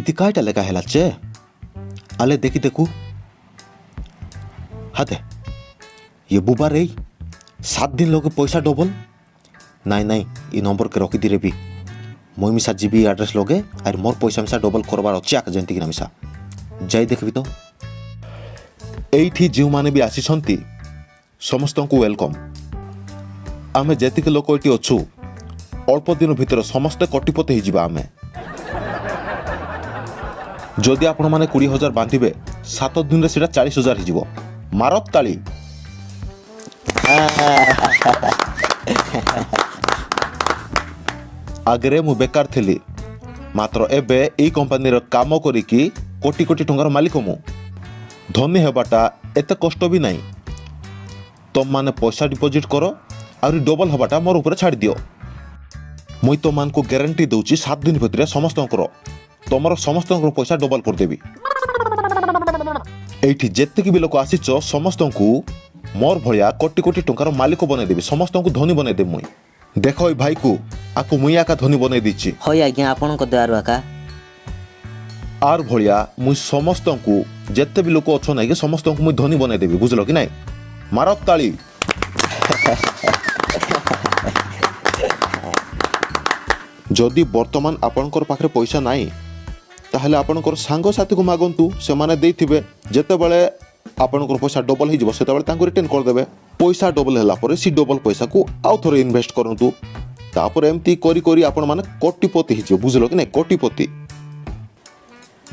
इति कायटा लेगा हेला चे आले देखी देखू हाथे ये बुबा रे 7 दिन लोगे पैसा डबल नाई नाई ये नंबर के रखी दी भी मुई मिसा जीबी एड्रेस लगे और मोर पैसा मिसा डबल करबार अच्छे आक जयंती कि मिसा जाई देखबी तो एठी जो माने भी आसी समस्त को वेलकम आमे जेतिक लोक ये अच्छू अल्प दिन भितर समस्ते कोटिपति हो जावा आमे जदि आपण माने 20,000 बांधिबे 7 दिन रे सेटा 40,000 हो मारत ताली आगरे मु बेकार थिली मात्र एबे ए कंपनी रो काम करिकी कोटी कोटी टंगार मालिक मु धनी हेबाटा एते कष्ट भी नहीं तुम माने पैसा डिपॉजिट करो और डबल हबाटा मोर ऊपर छाड़ दियो मुई तो मान को गारंटी दूची 7 दिन भितर समस्त तुमर समस्त पैसा डबल कर देबी एठी जेतिक भी लोक आसीच समस्त को मोर भलिया कोटी कोटी टंकार मालिक बनै देबी समस्त को धनी बनै देबी मुई देखो ए भाई को आकु मुई आका धनी बनै दिछि होय आज्ञा आपन को द्वार आका आर भलिया मुई समस्त को जेते भी लोक अछो नै के समस्त को मुई धनी बनै देबी बुझलो कि नै मारक ताली जदि वर्तमान आपनकर पाखरे पैसा नाही ताहले आपनकर सांग साथी को मागंतु से माने देथिबे जेते बेले आपनकर पैसा डबल हो जिवो सेते बेले तांको रिटर्न कर देबे पैसा डबल होला परे सी डबल पैसा को आउ थोरे इन्वेस्ट करंतु तापर एमती करी करी आपन माने कोटिपति हिजियो बुझलो कि नै कोटिपति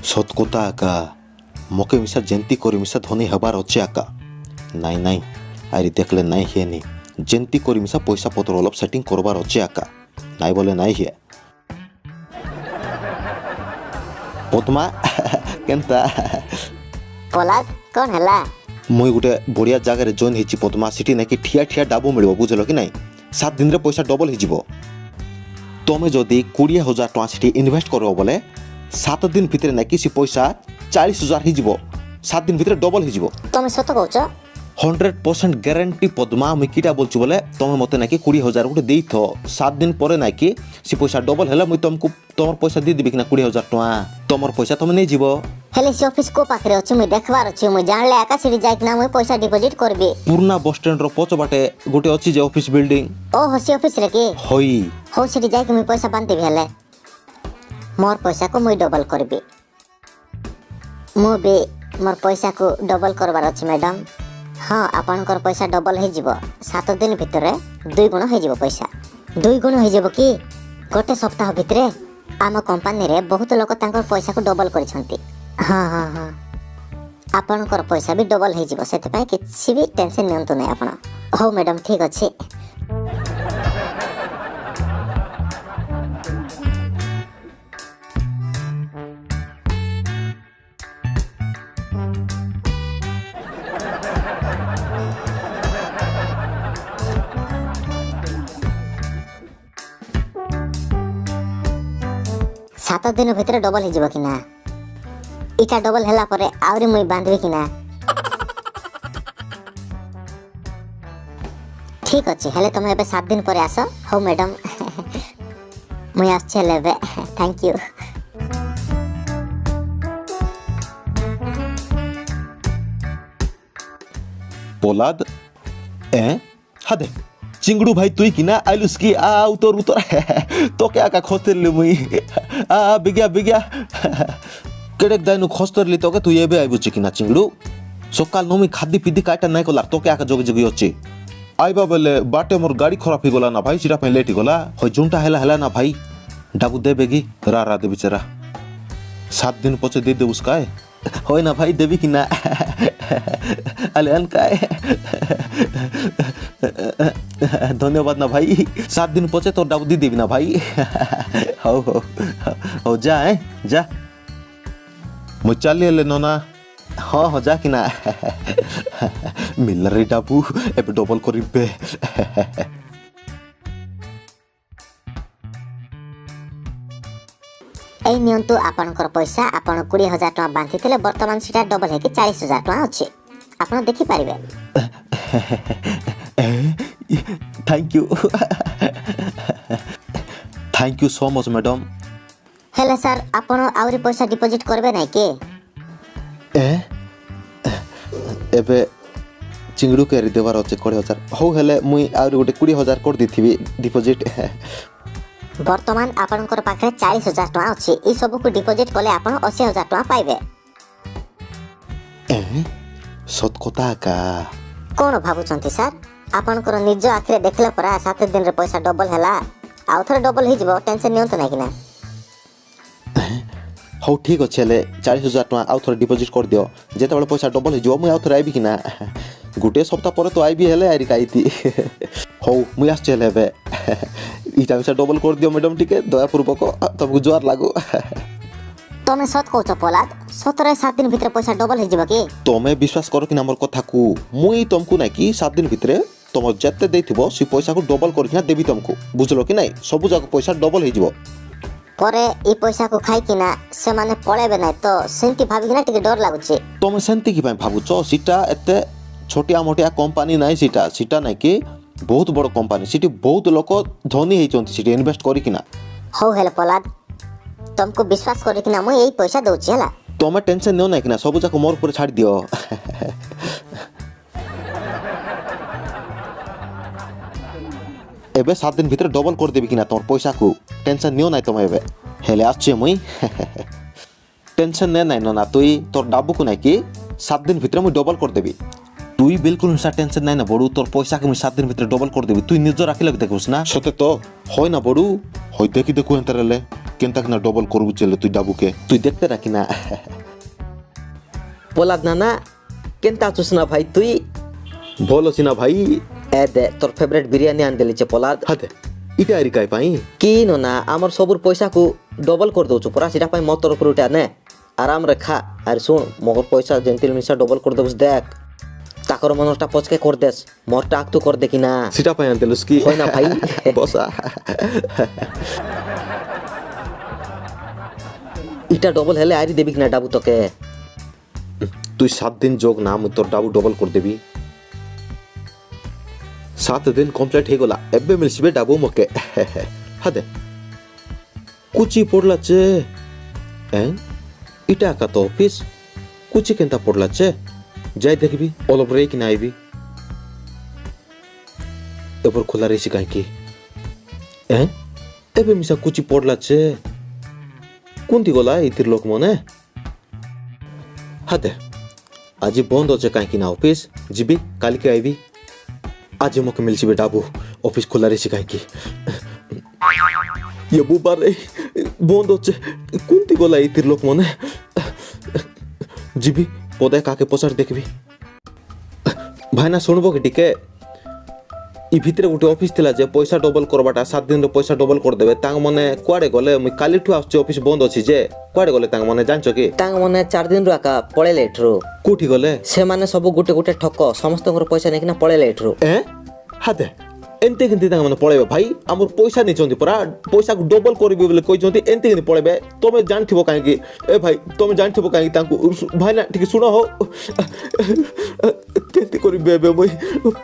सत कोता आका मके मिसा जेंती करी मिसा धनी हबार अछि आका नाई नाई आरी देखले नाई हेनी जेंती करी मिसा पैसा पत्र अलप सेटिंग करबार अछि आका नाई बोले नाई हे पद्मा केनता पोलाद कौन हला मुई गुटे बढ़िया जगह रे जॉइन हिची पद्मा सिटी नाकी ठिया ठिया डाबो मिलबो बुझलो कि नाही 7 दिन रे पैसा डबल हिजिबो तमे जदी 20,000 टका सिटी इन्वेस्ट करबो बोले 7 दिन भितर नाकी सी पैसा 40,000 हिजिबो 7 दिन भितर डबल हिजिबो तमे सत कहउछ 100% गारंटी पद्मा मुई किटा बोलछु बोले तमे मते नाकी 20,000 गुटे देइथो 7 दिन परे नाकी सी पैसा डबल हैला मुई तुमको तमर पैसा दे देबी कि ना 20,000 टका तमर पैसा तमे नै जीवो हेले से ऑफिस को पाखरे अछि मुई देखबार अछि मुई जानले आका सिटी जाइक ना मुई पैसा डिपॉजिट करबे पुरना बस स्टैंड रो पछ बाटे गुटे अछि जे ऑफिस बिल्डिंग ओ हसी ऑफिस रे के होई हो सिटी जाइक मुई पैसा बांध देबे हेले मोर पैसा को मुई डबल करबे मो बे मोर पैसा को डबल करबार अछि मैडम हां आपनकर पैसा डबल हे जीवो 7 दिन भितरे 2 गुण हे जीवो पैसा 2 गुण हे जीवो कि गोटे सप्ताह भितरे आम कंपनी रे बहुत लोक तांकर पैसा को डबल करिसंती हां हां हां आपनकर पैसा भी डबल हे जीवो सेते पय किछि भी टेंशन नियंतु नै आपन हो मैडम ठीक अछि सात दिन भितर डबल हो जीवो कि ना इटा डबल हैला परे आउरी मुई बांधबे कि ना ठीक अछि हेले तुम एबे 7 दिन परे आसो हो मैडम मुई आछे लेबे थैंक यू पोलाद ए हादे चिंगड़ू भाई तुई कि ना आइलुस की आ उतर उतर तो क्या का खोस्तेरली मुई आ बिग्या बिग्या केडेक दाइनु खोस्तेरली तो के तू एबे आइबुची कि ना चिंगड़ू सकाल नमी खादी पिदी काटा नाइ कोलार तो क्या का जोगी जोगी अछि आइबा बेले बाटे मोर गाड़ी खराब ही गोला ना भाई सिरा पे लेट गोला होय जुंटा हैला हैला ना भाई डाबू दे बेगी रा दे बेचारा 7 दिन पछे दे दे उसका होय ना भाई देबी कि ना अले अन काय धन्यवाद ना भाई 7 दिन पछे तो डाबू दी देबी ना भाई हो जा जा मु चली ले नोना हाँ जा कि ना मिल रे डाबू एबे डबल करिबे ए नियंतु आपनकर पैसा आपन 20,000 टका बांधिथिले वर्तमान सिटा डबल है कि 40,000 टका अछि आपन देखि पारिबे thank you so much madam हेले सर आपण आउरी पैसा डिपॉजिट करबे नाही के एबे चिंगड़ू के देवार अच्छे 20,000 हो हेले मुई आउरी गोटे 20,000 कर देथिबी डिपॉजिट वर्तमान आपणकर पाखे 40,000 टका अछि ई सब को डिपॉजिट कले आपण 80,000 टका पाइबे सत कथा का कोन भाबुचंती सर आपणकर निज आखिरे देखले परा 7 दिन रे पैसा डबल हैला आउ थरे डबल ही जबो टेंशन नियंत नाही किना हो ठीक अच्छे हेले 40,000 टका आउ थरे डिपॉजिट कर दियो जेते बेले पैसा डबल ही जबो मुई आउ थरे आइबी किना गुटे सप्ताह पर तो आइबी हेले आरी काईती हो मुई आस चले बे इटा पैसा डबल कर दियो मैडम टिके दया पूर्वक तुमको जोर लागो तमे सत कहउछ पोलाद 17-7 दिन भितर पैसा डबल ही जबो की तमे विश्वास करो कि हमर कथा को मुई तुमको ना कि 7 दिन भितर तुम जत्ते देथिबो सी पैसा को डबल करकिना देबी तुमको बुझलो कि नहीं सब जगह पैसा डबल ही जबो परे ई पैसा को खाई किना से माने पळेबे नाही तो सेंती भाबी किना टिके डर लागुची तुम सेंती की भावुच सीटा एते छोटिया मोटिया कंपनी नहीं सीटा नहीं कि बहुत बड़ कंपनी सीटी बहुत लोक धनी होइचंती सीटी इन्वेस्ट करी किना हो हेले पोलाद तुमको विश्वास करी किना मैं यही पैसा दउची हला तुम टेंशन नियो नहीं किना सब जाक मोर ऊपर छाड़ दियो एबे 7 दिन भीतर डबल कर देबी किना तोर पैसा को टेंशन नियो नहीं तुम एबे हेले आछे मुई टेंशन ने नहीं ना तुई तोर डाबू को नहीं कि 7 दिन भीतर मुई डबल कर देबी तुई बिल्कुल सा टेंशन नहीं ना बड़ू तोर पैसा के मुई 7 दिन भीतर डबल कर देबी तुई निज राखि लग देखुस ना सते तो होय ना बड़ू होय देखि देखु एंतरले केनता किना डबल करबु चले तुई डाबू के तुई देखते राखि ना पोलाद नाना केनता चुसना भाई तुई बोलो सिना भाई ए दे तोर फेवरेट बिरयानी आन देली छे पोलाद हाते इटा आरी काय पाई की नो ना हमर सबुर पैसा को डबल कर दउछु पूरा सिटा पाई मत तरफ उठा ने आराम रे खा अरे सुन मोर पैसा जेंटिल मिसा डबल कर दबस देख ताकर मनोटा पचके कर देस मोर टाक तू कर दे कि ना सिटा पाई आन देलस की होय ना भाई बसा इटा डबल हेले आरी देबी कि ना डाबू तके तुई 7 दिन जोग ना मु तोर डाबू डबल कर देबी 7 दिन कंप्लीट हे गला एबे मिलसिबे डाबू मके हादे कुची पड़ला चे इटा का तो ऑफिस कुची केंता पड़ला चे जाय देखबी ऑल ब्रेक ना आईबी एपर खोला रेसी काई की एबे मिसा कुची पड़ला चे कोनती गला इतिर लोक मने हादे आज बंद होचे काई की ना ऑफिस जिबी काली के आईबी आज मौके मिल सी डाबू ऑफिस खोला रही काई की ये बुबा रे बंद होचे कुंती गला इतिर लोक मने जिबी पदे काके पचार देखबी भाईना सुनबो के टिके इ भितरे गोटे ऑफिस थिला जे पैसा डबल करबाटा 7 दिन रे पैसा डबल कर देबे तांग मने कुआडे गले मुई काली ठु आछे ऑफिस बंद अछि जे कुआडे गले तांग मने जानछो कि तांग मने 4 दिन रका पळेले एठरो कोठी गले से माने सब गोटे गोटे ठक समस्त घर पैसा नेकिना पळेले एठरो हादे एंते किंती तांग मने पळेबे भाई हमर पैसा नै चंती परा पैसा को डबल करबे बोले कहि चंती एंते किंती पळेबे तमे जानथिबो काहे कि ए भाई तमे जानथिबो काहे कि तांको भाई ना ठीक सुनो हो केंती करबे बे मुई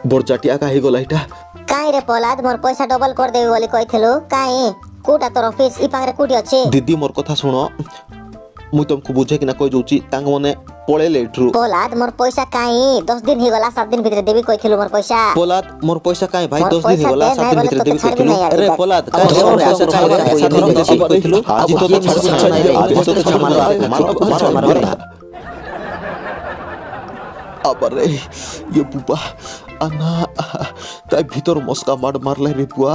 बरजाटिया काहे गला इटा काई रे पोलाद मोर पैसा डबल कर देबे बोली कहिथलो काई कोटा तोर ऑफिस ई पाखरे कोठी अछि दीदी मोर कथा सुनो मुई तुमको बुझे कि ना कहि जोची तांग मने पळेले एठरू पोलाद मोर पैसा काई 10 दिन ही गला 7 दिन भीतर देबी कहिथलो मोर पैसा पोलाद मोर पैसा काई भाई मोर 10 दिन ही गला पैसा 7 दिन भीतर दे देबी बोले तो कहिथलो छाड़ अरे पोलाद का छोड़ रे, ऐसा छोड़ रे, कोई ऐसा दिन नहीं देबी कहिथलो आज तो छाड़ मार अबरे ये बुबा अन्ना काय भीतर मस्का मारले रे बुआ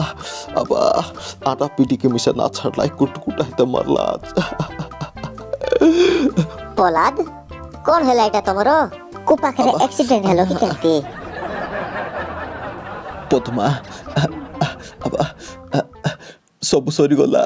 अब आटा पीटी के मिशन ना छाड़लाई कुट है तो मारला पोलाद कोन हेला एटा तमरो को पाखरे एक्सीडेंट हेलो कि केंती पद्मा अब सब सरी गला